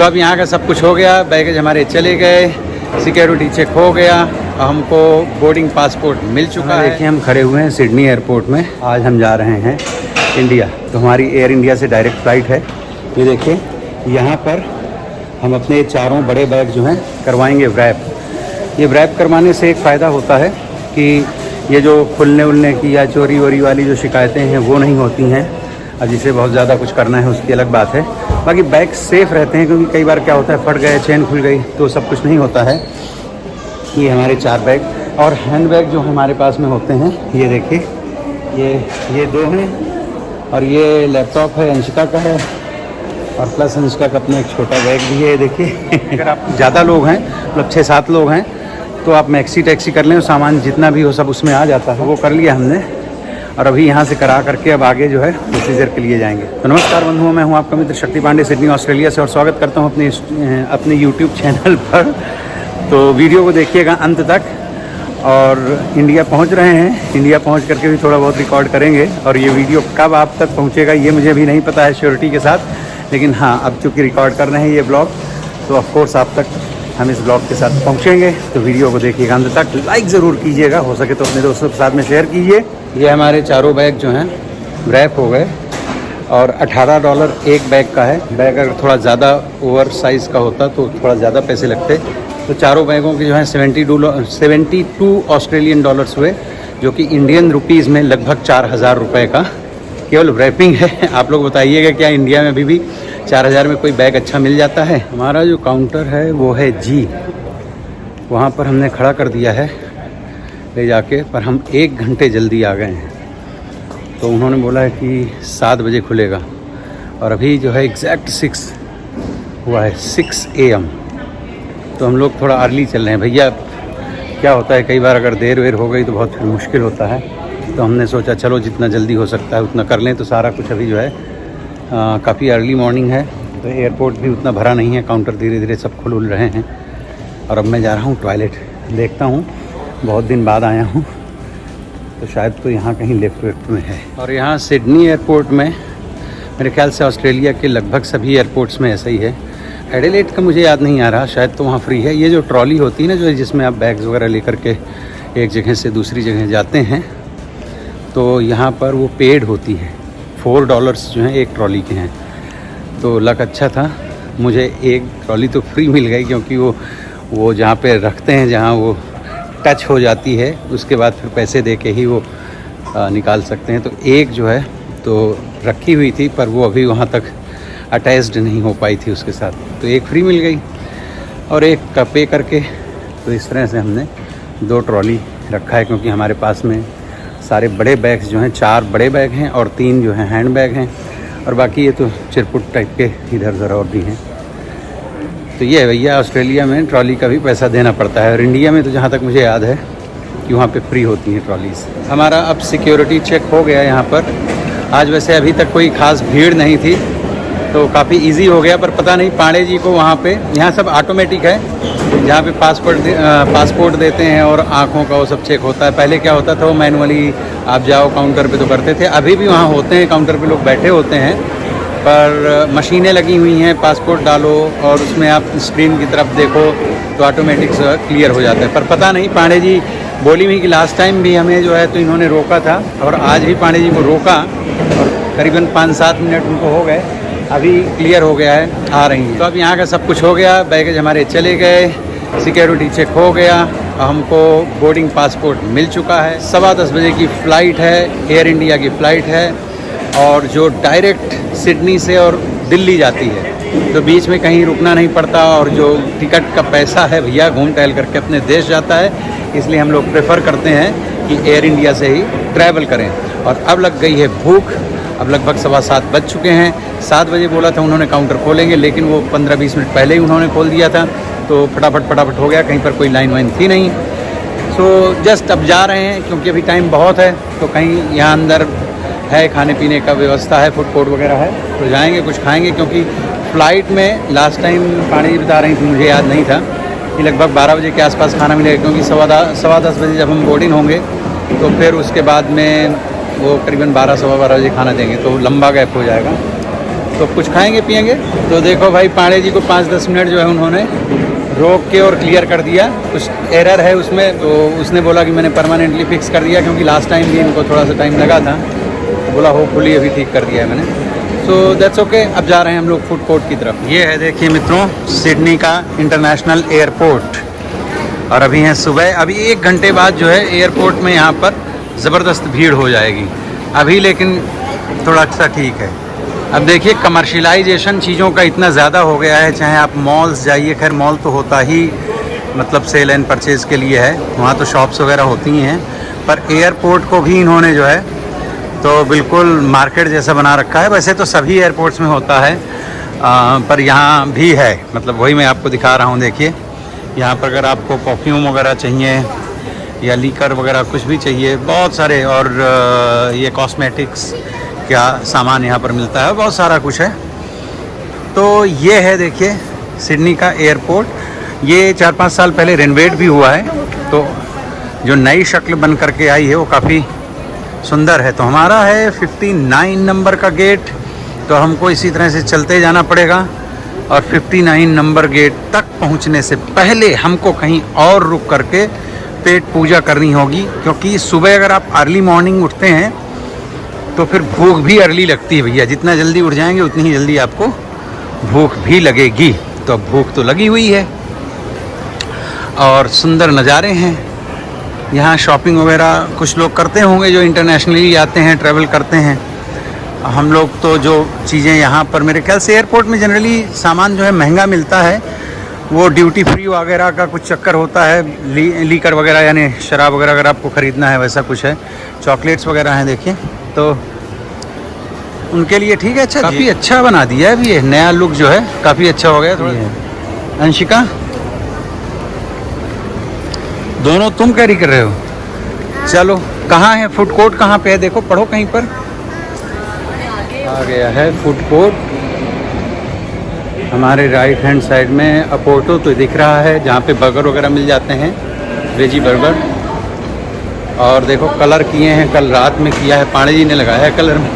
तो अब यहाँ का सब कुछ हो गया, बैगेज हमारे चले गए, सिक्योरिटी चेक हो गया, हमको बोर्डिंग पासपोर्ट मिल चुका है। देखिए हम खड़े हुए हैं सिडनी एयरपोर्ट में। आज हम जा रहे हैं इंडिया, तो हमारी एयर इंडिया से डायरेक्ट फ़्लाइट है। ये देखिए यहाँ पर हम अपने चारों बड़े बैग जो हैं करवाएंगे रैप। ये रैप करवाने से एक फ़ायदा होता है कि ये जो खुलने उलने की या चोरी वोरी वाली जो शिकायतें हैं वो नहीं होती हैं। अब जिसे बहुत ज़्यादा कुछ करना है उसकी अलग बात है, बाकी बैग सेफ़ रहते हैं, क्योंकि कई बार क्या होता है फट गए, चेन खुल गई तो सब कुछ नहीं होता है। ये हमारे 4 बैग और हैंड बैग जो हमारे पास में होते हैं, ये देखिए ये 2 हैं और ये लैपटॉप है अंशिका का है, और प्लस अंशिका का अपना एक छोटा बैग भी है। देखिए अगर आप ज़्यादा लोग हैं, मतलब 6-7 लोग हैं, तो आप मैक्सी टैक्सी कर लें, सामान जितना भी हो सब उसमें आ जाता है। वो कर लिया हमने और अभी यहाँ से करा करके अब आगे जो है प्रोसीजर के लिए जाएंगे। तो नमस्कार बंधुओं, मैं हूँ आपका मित्र शक्ति पांडे, सिडनी ऑस्ट्रेलिया से, और स्वागत करता हूँ अपने यूट्यूब चैनल पर। तो वीडियो को देखिएगा अंत तक। और इंडिया पहुँच रहे हैं, इंडिया पहुँच करके भी थोड़ा बहुत रिकॉर्ड करेंगे, और ये वीडियो कब आप तक पहुँचेगा ये मुझे भी नहीं पता है श्योरिटी के साथ, लेकिन हाँ अब चूँकि रिकॉर्ड कर रहे हैं ये ब्लॉग, तो ऑफकोर्स आप तक हम इस ब्लॉग के साथ पहुँचेंगे। तो वीडियो को देखिएगा अंत तक, लाइक ज़रूर कीजिएगा, हो सके तो अपने दोस्तों के साथ में शेयर कीजिए। ये हमारे चारों बैग जो हैं रैप हो गए, और $18 एक बैग का है। बैग अगर थोड़ा ज़्यादा ओवर साइज़ का होता तो थोड़ा ज़्यादा पैसे लगते। तो चारों बैगों के जो हैं 72 ऑस्ट्रेलियन डॉलर्स हुए, जो कि इंडियन रुपीज़ में लगभग 4000 रुपये का केवल रैपिंग है। आप लोग बताइएगा क्या इंडिया में अभी भी 4000 में कोई बैग अच्छा मिल जाता है? हमारा जो काउंटर है वो है जी, वहाँ पर हमने खड़ा कर दिया है ले जाके, पर हम 1 घंटे जल्दी आ गए हैं। तो उन्होंने बोला है कि 7 बजे खुलेगा, और अभी जो है एग्जैक्ट 6 हुआ है, 6 AM। तो हम लोग थोड़ा अर्ली चल रहे हैं भैया। क्या होता है कई बार अगर देर वेर हो गई तो बहुत फिर मुश्किल होता है, तो हमने सोचा चलो जितना जल्दी हो सकता है उतना कर लें। तो सारा कुछ अभी जो है काफ़ी अर्ली मॉर्निंग है, तो एयरपोर्ट भी उतना भरा नहीं है, काउंटर धीरे धीरे सब खुल रहे हैं। और अब मैं जा रहा हूँ टॉयलेट, देखता हूँ, बहुत दिन बाद आया हूँ, तो शायद तो यहाँ कहीं लेफ्ट में है। और यहाँ सिडनी एयरपोर्ट में मेरे ख्याल से ऑस्ट्रेलिया के लगभग सभी एयरपोर्ट्स में ऐसा ही है। एडिलेड का मुझे याद नहीं आ रहा, शायद तो वहाँ फ्री है। ये जो ट्रॉली होती है ना, जो जिसमें आप बैग्स वगैरह लेकर के एक जगह से दूसरी जगह जाते हैं, तो यहाँ पर वो पेड होती है। $4 जो हैं एक ट्रॉली के हैं। तो लक अच्छा था, मुझे एक ट्रॉली तो फ्री मिल गई, क्योंकि वो जहाँ पे रखते हैं, जहाँ वो टच हो जाती है, उसके बाद फिर पैसे दे के ही वो निकाल सकते हैं। तो एक जो है तो रखी हुई थी, पर वो अभी वहाँ तक अटैच्ड नहीं हो पाई थी उसके साथ, तो एक फ्री मिल गई और एक का पे करके। तो इस तरह से हमने 2 ट्रॉली रखा है, क्योंकि हमारे पास में सारे बड़े बैग्स जो हैं, 4 बड़े बैग हैं और 3 जो हैं हैंड बैग हैं, और बाकी ये तो चिरपुट टाइप के इधर उधर और भी हैं। तो ये है भैया, ऑस्ट्रेलिया में ट्रॉली का भी पैसा देना पड़ता है, और इंडिया में तो जहाँ तक मुझे याद है कि वहाँ पे फ्री होती हैं ट्रॉलीज़। हमारा अब सिक्योरिटी चेक हो गया यहाँ पर। आज वैसे अभी तक कोई ख़ास भीड़ नहीं थी, तो काफ़ी इजी हो गया, पर पता नहीं पांडे जी को वहाँ पे, यहाँ सब ऑटोमेटिक है, जहाँ पे पासपोर्ट देते हैं और आँखों का वो सब चेक होता है। पहले क्या होता था, वो मैनुअली आप जाओ काउंटर पे तो करते थे। अभी भी वहाँ होते हैं, काउंटर पे लोग बैठे होते हैं, पर मशीनें लगी हुई हैं, पासपोर्ट डालो और उसमें आप स्क्रीन की तरफ देखो तो ऑटोमेटिक क्लियर हो जाता है। पर पता नहीं, पांडे जी बोली हुई कि लास्ट टाइम भी हमें जो है तो इन्होंने रोका था, और आज भी पांडे जी को रोका, और करीबन 5-7 मिनट उनको हो गए, अभी क्लियर हो गया है, आ रही हैं। तो अब यहाँ का सब कुछ हो गया, बैगेज हमारे चले गए, सिक्योरिटी चेक हो गया, हमको बोर्डिंग पासपोर्ट मिल चुका है। 10:15 बजे की फ़्लाइट है, एयर इंडिया की फ़्लाइट है, और जो डायरेक्ट सिडनी से और दिल्ली जाती है, तो बीच में कहीं रुकना नहीं पड़ता, और जो टिकट का पैसा है भैया घूम टहल करके अपने देश जाता है, इसलिए हम लोग प्रेफर करते हैं कि एयर इंडिया से ही ट्रैवल करें। और अब लग गई है भूख, अब लगभग 7:15 बज चुके हैं। 7 बजे बोला था उन्होंने काउंटर खोलेंगे, लेकिन वो 15-20 मिनट पहले ही उन्होंने खोल दिया था, तो फटाफट हो गया, कहीं पर कोई लाइन वाइन थी नहीं। सो जस्ट अब जा रहे हैं, क्योंकि अभी टाइम बहुत है, तो कहीं यहाँ अंदर है खाने पीने का व्यवस्था है, फूड कोर्ट वगैरह है, तो जाएंगे कुछ खाएंगे। क्योंकि फ़्लाइट में लास्ट टाइम पानी जी बता रही थी, मुझे याद नहीं था कि लगभग 12 बजे के आसपास खाना मिलेगा, क्योंकि 10:15 बजे जब हम बोर्डिंग होंगे तो फिर उसके बाद में वो करीबन 12-12:15 बजे खाना देंगे, तो लंबा गैप हो जाएगा। तो कुछ खाएंगे पिएंगे। तो देखो भाई पांडे जी को 5-10 मिनट जो है उन्होंने रोक के और क्लियर कर दिया। कुछ एरर है उसमें, तो उसने बोला कि मैंने परमानेंटली फिक्स कर दिया, क्योंकि लास्ट टाइम भी इनको थोड़ा सा टाइम लगा था। बोला होपफुली अभी ठीक कर दिया है मैंने। So that's okay. अब जा रहे हैं हम लोग फूड कोर्ट की तरफ। ये है देखिए मित्रों सिडनी का इंटरनेशनल एयरपोर्ट, और अभी है सुबह। अभी 1 घंटे बाद जो है एयरपोर्ट में यहाँ पर ज़बरदस्त भीड़ हो जाएगी। अभी लेकिन थोड़ा सा ठीक है। अब देखिए कमर्शियलाइजेशन चीज़ों का इतना ज़्यादा हो गया है, चाहे आप मॉल्स जाइए, खैर मॉल तो होता ही मतलब सेल एंड परचेज़ के लिए है, वहाँ तो शॉप्स वगैरह होती ही हैं, पर एयरपोर्ट को भी इन्होंने जो है तो बिल्कुल मार्केट जैसा बना रखा है। वैसे तो सभी एयरपोर्ट्स में होता है, पर यहाँ भी है, मतलब वही मैं आपको दिखा रहा हूँ। देखिए यहाँ पर अगर आपको परफ्यूम वगैरह चाहिए या लीकर वगैरह कुछ भी चाहिए, बहुत सारे, और ये कॉस्मेटिक्स क्या सामान यहाँ पर मिलता है, बहुत सारा कुछ है। तो ये है देखिए सिडनी का एयरपोर्ट। ये 4-5 साल पहले रेनोवेट भी हुआ है, तो जो नई शक्ल बन करके आई है वो काफ़ी सुंदर है। तो हमारा है 59 नंबर का गेट, तो हमको इसी तरह से चलते जाना पड़ेगा, और 59 नंबर गेट तक पहुंचने से पहले हमको कहीं और रुक करके पेट पूजा करनी होगी, क्योंकि सुबह अगर आप अर्ली मॉर्निंग उठते हैं तो फिर भूख भी अर्ली लगती है भैया। जितना जल्दी उठ जाएंगे उतनी ही जल्दी आपको भूख भी लगेगी। तो भूख तो लगी हुई है, और सुंदर नज़ारे हैं यहाँ। शॉपिंग वगैरह कुछ लोग करते होंगे जो इंटरनेशनली आते हैं, ट्रैवल करते हैं। हम लोग तो जो चीज़ें यहाँ पर, मेरे ख्याल से एयरपोर्ट में जनरली सामान जो है महंगा मिलता है, वो ड्यूटी फ्री वगैरह का कुछ चक्कर होता है। लीकर वगैरह यानी शराब वगैरह अगर आपको ख़रीदना है, वैसा कुछ है। चॉकलेट्स वगैरह हैं देखिए, तो उनके लिए ठीक है। अच्छा, काफ़ी अच्छा बना दिया है अभी ये नया लुक जो है, काफ़ी अच्छा हो गया थोड़ा। अंशिका, दोनों तुम कैरी कर रहे हो? चलो, कहाँ है फूड कोर्ट, कहाँ पे है देखो, पढ़ो कहीं पर। आ गया है फूड कोर्ट हमारे राइट हैंड साइड में। अपोर्टो तो दिख रहा है, जहाँ पे बर्गर वगैरह मिल जाते हैं, वेजी बर्गर। और देखो कलर किए हैं, कल रात में किया है, पांडे जी ने लगाया है कलर में।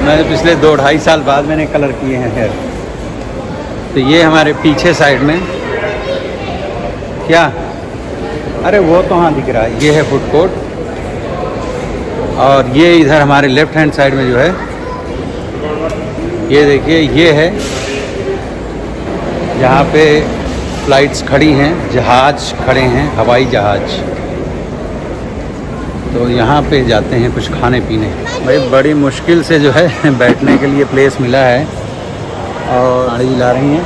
मैंने पिछले 2-2.5 साल बाद मैंने कलर किए हैं हेयर। तो ये हमारे पीछे साइड में क्या, अरे वो तो हाँ दिख रहा है, ये है फूड कोर्ट। और ये इधर हमारे लेफ्ट हैंड साइड में जो है, ये देखिए ये है जहाँ पे फ्लाइट्स खड़ी हैं, जहाज़ खड़े हैं, हवाई जहाज़। तो यहाँ पे जाते हैं कुछ खाने पीने। भाई बड़ी मुश्किल से जो है बैठने के लिए प्लेस मिला है, और गाड़ी ला रही हैं।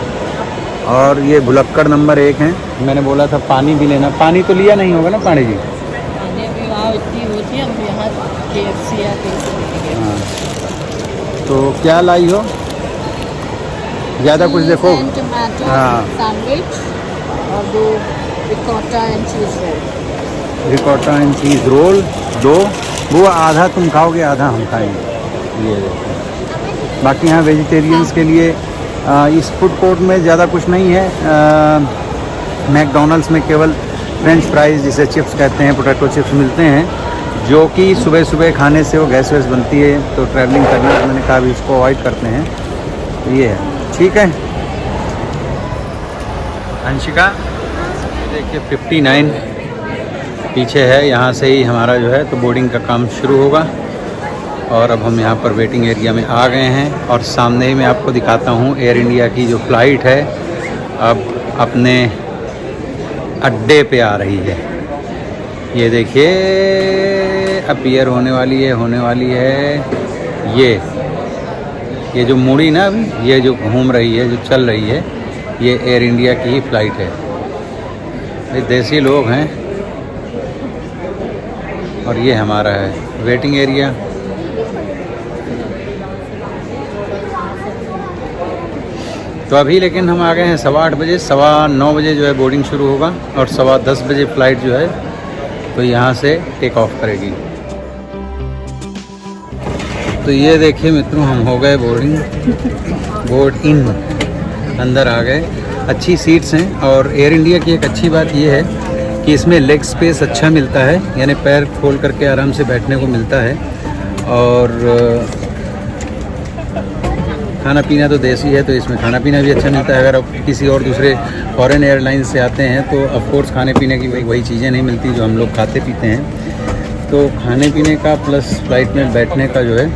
और ये भुलक्कड़ नंबर 1 है। मैंने बोला था पानी भी लेना, पानी तो लिया नहीं होगा ना पांडे जी? पानी अभी वहाँ इतनी होती है, हम यहाँ KFC या KFC। हाँ, तो क्या लाई हो? ज़्यादा कुछ देखो। हाँ, सैंडविच और 2 ricotta and cheese roll. Ricotta and cheese roll 2, वो आधा तुम खाओगे, आधा हम खाएंगे। ये देखो, बाकी यहाँ वेजिटेरियंस के लिए इस फूड कोर्ट में ज़्यादा कुछ नहीं है। मैकडोनल्ड्स में केवल फ्रेंच फ्राइज़, जिसे चिप्स कहते हैं, पोटैटो चिप्स मिलते हैं, जो कि सुबह सुबह खाने से वो गैस वैस बनती है, तो ट्रैवलिंग करना, तो मैंने कहा भी इसको अवॉइड करते हैं। तो ये है, ठीक है। अंशिका देखिए 59 पीछे है, यहाँ से ही हमारा जो है तो बोर्डिंग का काम शुरू होगा। और अब हम यहाँ पर वेटिंग एरिया में आ गए हैं, और सामने ही मैं आपको दिखाता हूँ एयर इंडिया की जो फ़्लाइट है अब अपने अड्डे पे आ रही है। ये देखिए अपीयर होने वाली है। ये जो मुड़ी ना अभी, ये जो घूम रही है, जो चल रही है, ये एयर इंडिया की ही फ़्लाइट है। ये देसी लोग हैं, और ये हमारा है वेटिंग एरिया। तो अभी लेकिन हम आ गए हैं 8:15 बजे, 9:15 बजे जो है बोर्डिंग शुरू होगा, और 10:15 बजे फ़्लाइट जो है तो यहाँ से टेक ऑफ करेगी। तो ये देखिए मित्रों, हम हो गए बोर्ड इन, अंदर आ गए। अच्छी सीट्स हैं, और एयर इंडिया की एक अच्छी बात ये है कि इसमें लेग स्पेस अच्छा मिलता है, यानी पैर खोल करके आराम से बैठने को मिलता है। और खाना पीना तो देसी है, तो इसमें खाना पीना भी अच्छा मिलता है। अगर आप किसी और दूसरे फॉरेन एयरलाइन से आते हैं तो ऑफकोर्स खाने पीने की वही चीज़ें नहीं मिलती जो हम लोग खाते पीते हैं। तो खाने पीने का प्लस फ़्लाइट में बैठने का जो है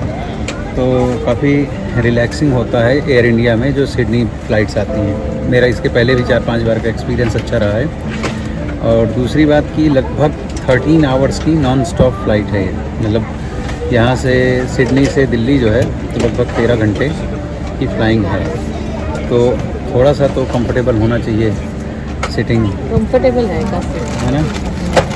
तो काफ़ी रिलैक्सिंग होता है एयर इंडिया में जो सिडनी फ़्लाइट्स आती हैं। मेरा इसके पहले भी 4-5 बार का एक्सपीरियंस अच्छा रहा है। और दूसरी बात की लगभग 13 आवर्स की नॉन स्टॉप फ़्लाइट है ये, मतलब यहाँ से सिडनी से दिल्ली जो है तो लगभग 13 घंटे की फ़्लाइंग है। तो थोड़ा सा तो कंफर्टेबल होना चाहिए, सिटिंग कंफर्टेबल है काफ़ी, है ना।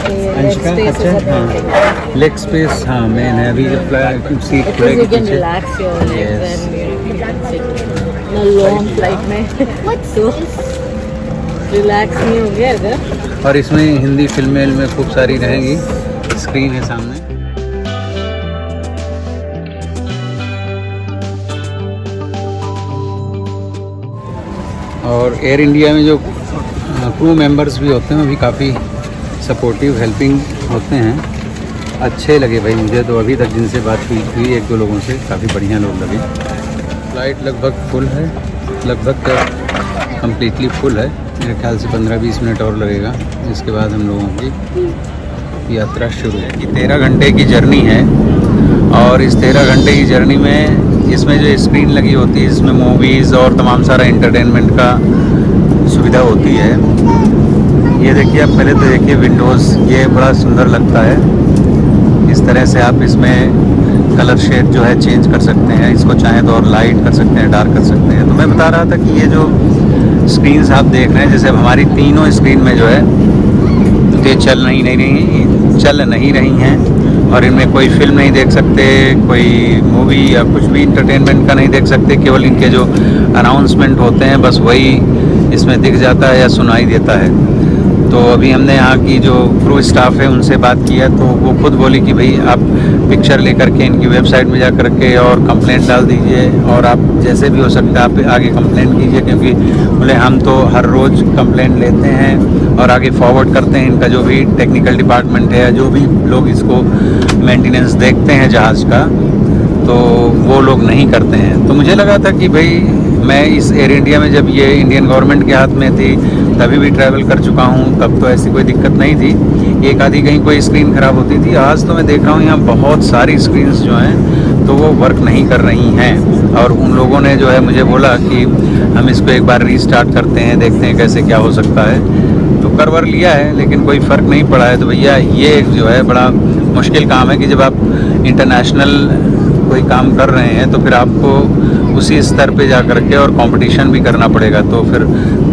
अंशिका अच्छा, हाँ लेग स्पेस, हाँ मेन है। अभी जब सीट you खुलेगी can पीछे, relax your legs Yes. and you can sit in a long flight में so relax नहीं हो गया अगर। और इसमें हिंदी फिल्में खूब सारी रहेंगी, स्क्रीन है सामने। और एयर इंडिया में जो क्रू मेंबर्स भी होते हैं वो भी काफ़ी सपोर्टिव हेल्पिंग होते हैं। अच्छे लगे भाई मुझे तो, अभी तक जिनसे बात हुई 1-2 लोगों से काफ़ी बढ़िया लोग लगे। फ़्लाइट लगभग फुल है, लगभग कम्प्लीटली फुल है। मेरे ख्याल से 15-20 मिनट और लगेगा, जिसके बाद हम लोगों की यात्रा शुरू है। कि 13 घंटे की जर्नी है और इस 13 घंटे की जर्नी में इसमें जो स्क्रीन लगी होती है इसमें मूवीज़ और तमाम सारा इंटरटेनमेंट का सुविधा होती है। ये देखिए आप पहले तो देखिए विंडोज़, ये बड़ा सुंदर लगता है। इस तरह से आप इसमें कलर शेड जो है चेंज कर सकते हैं, इसको चाहें तो और लाइट कर सकते हैं, डार्क कर सकते हैं। तो मैं बता रहा था कि ये जो स्क्रीन्स आप देख रहे हैं, जैसे अब हमारी तीनों स्क्रीन में जो है ये चल नहीं रही हैं और इनमें कोई फिल्म नहीं देख सकते, कोई मूवी या कुछ भी इंटरटेनमेंट का नहीं देख सकते। केवल इनके जो अनाउंसमेंट होते हैं बस वही इसमें दिख जाता है या सुनाई देता है। तो अभी हमने यहाँ की जो क्रू स्टाफ है उनसे बात किया तो वो खुद बोली कि भाई आप पिक्चर लेकर के इनकी वेबसाइट में जा कर के और कंप्लेंट डाल दीजिए, और आप जैसे भी हो सकता है आप आगे कंप्लेंट कीजिए, क्योंकि बोले हम तो हर रोज़ कंप्लेंट लेते हैं और आगे फॉरवर्ड करते हैं। इनका जो भी टेक्निकल डिपार्टमेंट है, जो भी लोग इसको मेंटेनेंस देखते हैं जहाज़ का, तो वो लोग नहीं करते हैं। तो मुझे लगा था कि भाई मैं इस एयर इंडिया में जब ये इंडियन गवर्नमेंट के हाथ में थी तभी भी ट्रैवल कर चुका हूँ, तब तो ऐसी कोई दिक्कत नहीं थी। एक आधी कहीं कोई स्क्रीन ख़राब होती थी। आज तो मैं देख रहा हूँ यहाँ बहुत सारी स्क्रीन्स जो हैं तो वो वर्क नहीं कर रही हैं, और उन लोगों ने जो है मुझे बोला कि हम इसको एक बार रीस्टार्ट करते हैं, देखते हैं कैसे क्या हो सकता है। तो कर लिया है लेकिन कोई फ़र्क नहीं पड़ा है। तो भैया ये जो है बड़ा मुश्किल काम है कि जब आप इंटरनेशनल कोई काम कर रहे हैं तो फिर आपको उसी स्तर पे जा कर के और कंपटीशन भी करना पड़ेगा। तो फिर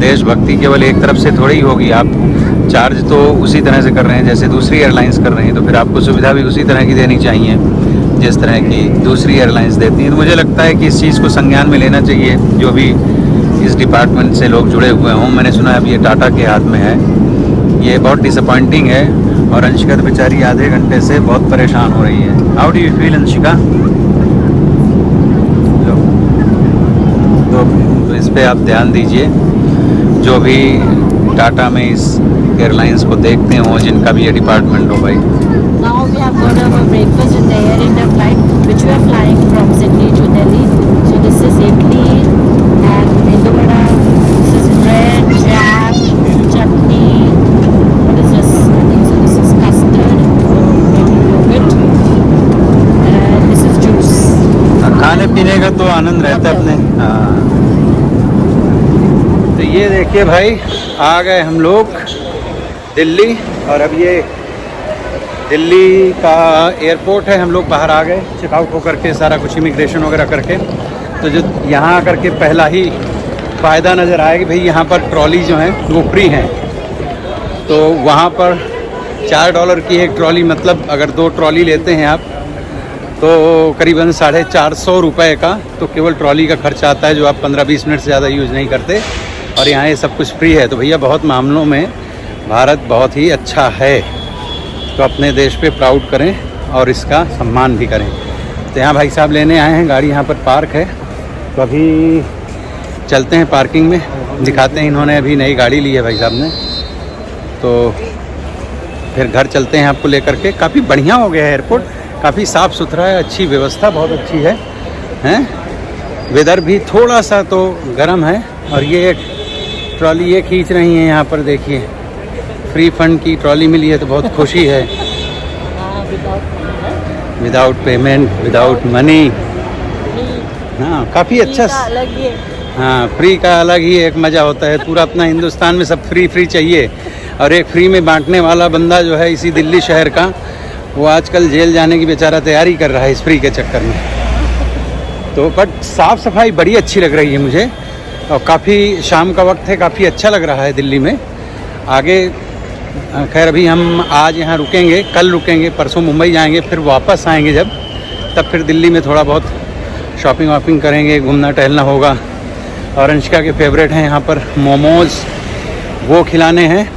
देशभक्ति केवल एक तरफ से थोड़ी ही होगी, आप चार्ज तो उसी तरह से कर रहे हैं जैसे दूसरी एयरलाइंस कर रही हैं, तो फिर आपको सुविधा भी उसी तरह की देनी चाहिए जिस तरह की दूसरी एयरलाइंस देती हैं। तो मुझे लगता है कि इस चीज़ को संज्ञान में लेना चाहिए जो भी इस डिपार्टमेंट से लोग जुड़े हुए हों। मैंने सुना है अब ये टाटा के हाथ में है। ये बहुत डिसअपॉइंटिंग है और अंशिका तो बेचारी आधे घंटे से बहुत परेशान हो रही है। How do you feel Anshika? तो इस पे आप ध्यान दीजिए, जो भी टाटा में इस एयरलाइंस को देखते हों, जिनका भी ये डिपार्टमेंट हो भाई। Now we have got our breakfast in the Air India flight, which we are flying from Sydney to Delhi. So this is idli and medu vada. This is bread, jam, chutney. What is this? I think so. This is custard, yogurt, and this is juice. खाने पीने का तो आनंद रहता है अपने। हाँ, तो ये देखिए भाई आ गए हम लोग दिल्ली, और अब ये दिल्ली का एयरपोर्ट है। हम लोग बाहर आ गए चेकआउट होकर के, सारा कुछ इमिग्रेशन वगैरह करके। तो जो यहाँ आकर के पहला ही फ़ायदा नज़र आया कि भाई यहाँ पर ट्रॉली जो हैं वो फ्री हैं। तो वहाँ पर $4 की एक ट्रॉली, मतलब अगर 2 ट्रॉली लेते हैं आप तो करीबन 450 रुपये का तो केवल ट्रॉली का खर्चा आता है, जो आप 15-20 मिनट से ज़्यादा यूज़ नहीं करते। और यहाँ ये सब कुछ फ्री है। तो भैया बहुत मामलों में भारत बहुत ही अच्छा है, तो अपने देश पे प्राउड करें और इसका सम्मान भी करें। तो यहाँ भाई साहब लेने आए हैं, गाड़ी यहाँ पर पार्क है। तो अभी चलते हैं पार्किंग में, दिखाते हैं। इन्होंने अभी नई गाड़ी ली है भाई साहब ने, तो फिर घर चलते हैं आपको लेकर के। काफ़ी बढ़िया हो गया है एयरपोर्ट, काफ़ी साफ़ सुथरा है, अच्छी व्यवस्था बहुत अच्छी है, हैं। वेदर भी थोड़ा सा तो गर्म है। और ये ट्रॉली ये खींच रही हैं यहाँ पर, देखिए फ्री फंड की ट्रॉली मिली है तो बहुत खुशी है। Without payment, without money. हाँ, काफ़ी अच्छा। अलग ही है। हाँ, फ्री का अलग ही एक मज़ा होता है। पूरा अपना हिंदुस्तान में सब फ्री फ्री चाहिए, और एक फ्री में बांटने वाला बंदा जो है इसी दिल्ली शहर का, वो आजकल जेल जाने की बेचारा तैयारी कर रहा है इस फ्री के चक्कर में। तो बट साफ़ सफाई बड़ी अच्छी लग रही है मुझे, और काफ़ी शाम का वक्त है, काफ़ी अच्छा लग रहा है दिल्ली में। आगे खैर अभी हम आज यहाँ रुकेंगे, कल रुकेंगे, परसों मुंबई जाएंगे, फिर वापस आएंगे जब, तब फिर दिल्ली में थोड़ा बहुत शॉपिंग वॉपिंग करेंगे, घूमना टहलना होगा। और अंशिका के फेवरेट हैं यहाँ पर मोमोज़, वो खिलाने हैं।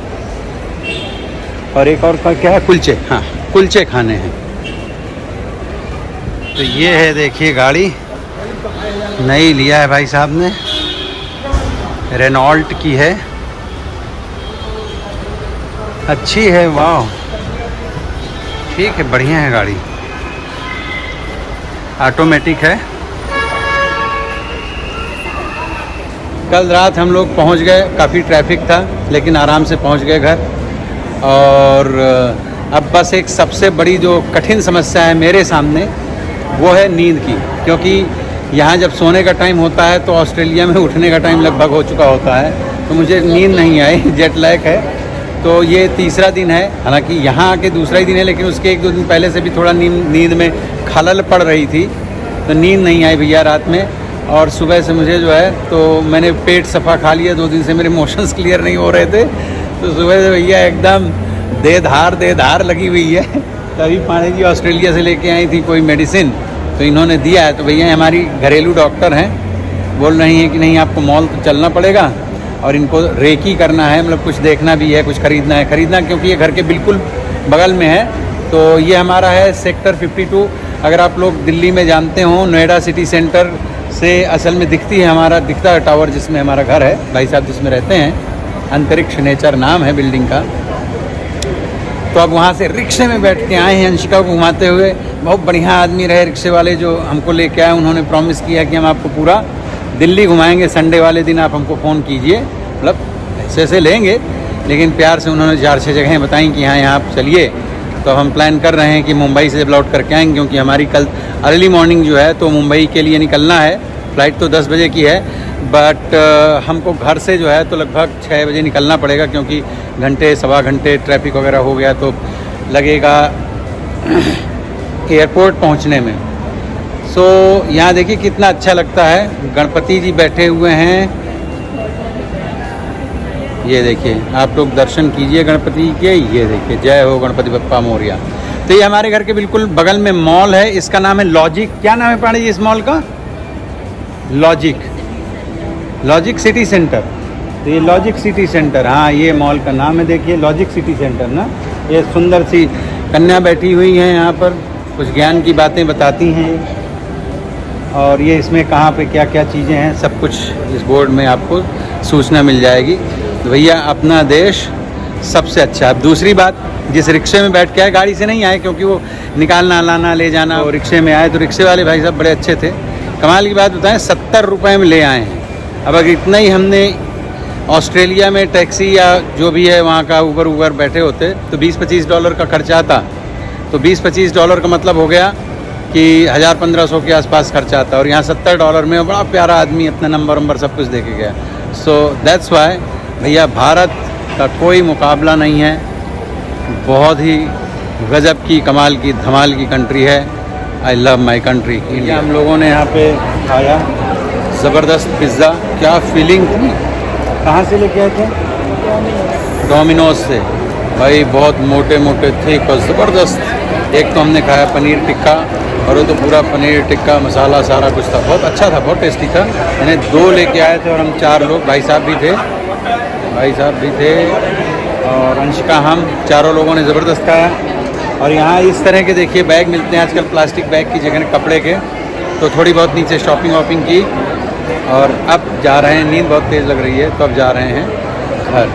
और एक और क्या है, कुलचे। हाँ, कुलचे खाने हैं। तो ये है, देखिए गाड़ी नई लिया है भाई साहब ने, रेनॉल्ट की है, अच्छी है, वाह ठीक है, बढ़िया है गाड़ी, ऑटोमेटिक है। कल रात हम लोग पहुंच गए, काफ़ी ट्रैफिक था लेकिन आराम से पहुंच गए घर। और अब बस एक सबसे बड़ी जो कठिन समस्या है मेरे सामने, वो है नींद की, क्योंकि यहाँ जब सोने का टाइम होता है तो ऑस्ट्रेलिया में उठने का टाइम लगभग हो चुका होता है, तो मुझे नींद नहीं आई, जेट लैग है। तो ये तीसरा दिन है, हालांकि यहाँ आके दूसरा ही दिन है, लेकिन उसके 1-2 दिन पहले से भी थोड़ा नींद में खलल पड़ रही थी, तो नींद नहीं आई भैया रात में। और सुबह से मुझे जो है, तो मैंने पेट सफ़ा खा लिया, 2 दिन से मेरे मोशंस क्लियर नहीं हो रहे थे, तो सुबह से भैया एकदम दे धार लगी हुई है। तभी पानी जी ऑस्ट्रेलिया से लेके आई थी कोई मेडिसिन, तो इन्होंने दिया है। तो भैया हमारी घरेलू डॉक्टर हैं, बोल रही हैं कि नहीं आपको मॉल तो चलना पड़ेगा, और इनको रेकी करना है, मतलब कुछ देखना भी है, कुछ खरीदना क्योंकि ये घर के बिल्कुल बगल में है। तो ये हमारा है सेक्टर 52। अगर आप लोग दिल्ली में जानते हो, नोएडा सिटी सेंटर से असल में दिखता है टावर जिसमें हमारा घर है, भाई साहब जिसमें रहते हैं, अंतरिक्ष नेचर नाम है बिल्डिंग का। तो अब वहाँ से रिक्शे में बैठ के आए हैं अंशिका को घुमाते हुए। बहुत बढ़िया आदमी रहे रिक्शे वाले जो हमको लेके आए, उन्होंने प्रॉमिस किया कि हम आपको पूरा दिल्ली घुमाएंगे, संडे वाले दिन आप हमको फ़ोन कीजिए, मतलब ऐसे लेंगे, लेकिन प्यार से उन्होंने 4-6 जगहें बताई कि यहाँ आप चलिए। तो हम प्लान कर रहे हैं कि मुंबई से जब लौट करके आएंगे, क्योंकि हमारी कल अर्ली मॉर्निंग जो है तो मुंबई के लिए निकलना है। फ़्लाइट तो 10 बजे की है, बट हमको घर से जो है तो लगभग 6 बजे निकलना पड़ेगा, क्योंकि घंटे सवा घंटे ट्रैफिक वगैरह हो गया तो लगेगा एयरपोर्ट पहुंचने में। सो यहाँ देखिए कितना अच्छा लगता है, गणपति जी बैठे हुए हैं, ये देखिए आप लोग दर्शन कीजिए गणपति के। ये देखिए, जय हो गणपति बप्पा मोरिया। तो ये हमारे घर के बिल्कुल बगल में मॉल है, इसका नाम है लॉजिक। क्या नाम है पांडे जी इस मॉल का? Logic city centre. तो ये लॉजिक सिटी सेंटर, हाँ ये मॉल का नाम है, देखिए लॉजिक सिटी सेंटर ना। ये सुंदर सी कन्या बैठी हुई हैं यहाँ पर, कुछ ज्ञान की बातें बताती हैं, और ये इसमें कहाँ पे क्या क्या चीज़ें हैं सब कुछ इस बोर्ड में आपको सूचना मिल जाएगी। तो भैया अपना देश सबसे अच्छा। अब दूसरी बात, जिस रिक्शे में बैठ के आए, गाड़ी से नहीं आए क्योंकि वो निकालना लाना ले जाना, और रिक्शे में आए, तो रिक्शे वाले भाई साहब बड़े अच्छे थे। कमाल की बात बताएं, 70 रुपये में ले आए हैं। अब अगर इतना ही हमने ऑस्ट्रेलिया में टैक्सी या जो भी है वहाँ का ऊबर बैठे होते तो $20-25 का खर्चा आता। तो $20-25 का मतलब हो गया कि 1000-1500 के आसपास खर्चा आता, और यहाँ $70 में बड़ा प्यारा आदमी अपना नंबर सब कुछ दे के गया। सो दैट्स वाई भैया भारत का कोई मुकाबला नहीं है, बहुत ही गजब की कमाल की धमाल की कंट्री है। I love my country India. हम लोगों ने यहाँ पे खाया ज़बरदस्त पिज़्ज़ा, क्या फीलिंग थी। कहाँ से लेके आए थे? डोमिनोज से। भाई बहुत मोटे थिक और ज़बरदस्त। एक तो हमने खाया पनीर टिक्का, और वो तो पूरा पनीर टिक्का मसाला सारा कुछ था, बहुत अच्छा था, बहुत टेस्टी था। मैंने 2 लेके आए थे और हम 4 लोग, भाई साहब भी थे और अंशिका, हम चारों लोगों ने ज़बरदस्त खाया। और यहाँ इस तरह के देखिए बैग मिलते हैं आजकल, प्लास्टिक बैग की जगह कपड़े के। तो थोड़ी बहुत नीचे शॉपिंग वॉपिंग की, और अब जा रहे हैं, नींद बहुत तेज़ लग रही है तो अब जा रहे हैं घर।